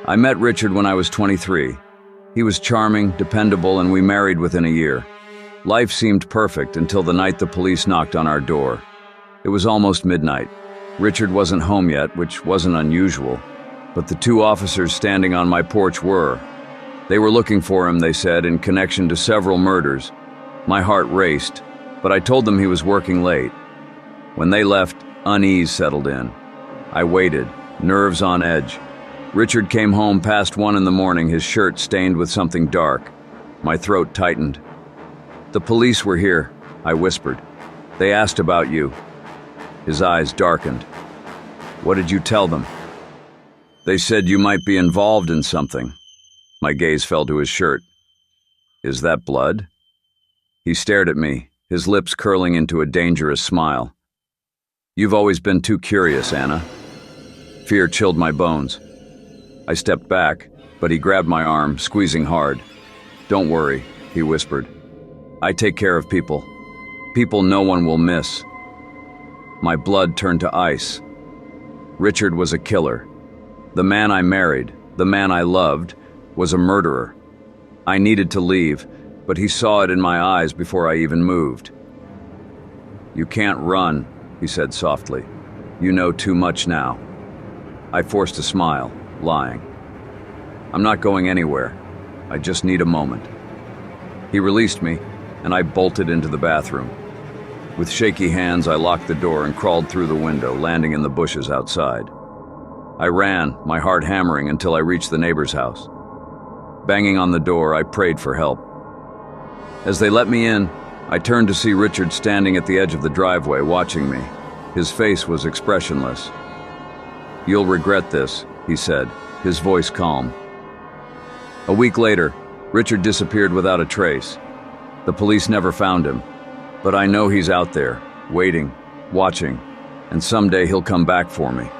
I met Richard when I was 23. He was charming, dependable, and we married within a year. Life seemed perfect until the night the police knocked on our door. It was almost midnight. Richard wasn't home yet, which wasn't unusual, but the two officers standing on my porch were. They were looking for him, they said, in connection to several murders. My heart raced, but I told them he was working late. When they left, unease settled in. I waited, nerves on edge. Richard came home past 1 in the morning, his shirt stained with something dark. My throat tightened. "The police were here," I whispered. "They asked about you." His eyes darkened. "What did you tell them?" "They said you might be involved in something." My gaze fell to his shirt. "Is that blood?" He stared at me, his lips curling into a dangerous smile. "You've always been too curious, Anna." Fear chilled my bones. I stepped back, but he grabbed my arm, squeezing hard. "Don't worry," he whispered. "I take care of people. People no one will miss." My blood turned to ice. Richard was a killer. The man I married, the man I loved, was a murderer. I needed to leave, but he saw it in my eyes before I even moved. "You can't run," he said softly. "You know too much now." I forced a smile, lying. "I'm not going anywhere. I just need a moment." He released me, and I bolted into the bathroom. With shaky hands, I locked the door and crawled through the window, landing in the bushes outside. I ran, my heart hammering, until I reached the neighbor's house. Banging on the door, I prayed for help. As they let me in, I turned to see Richard standing at the edge of the driveway, watching me. His face was expressionless. "You'll regret this," he said, his voice calm. A week later, Richard disappeared without a trace. The police never found him, but I know he's out there, waiting, watching, and someday he'll come back for me.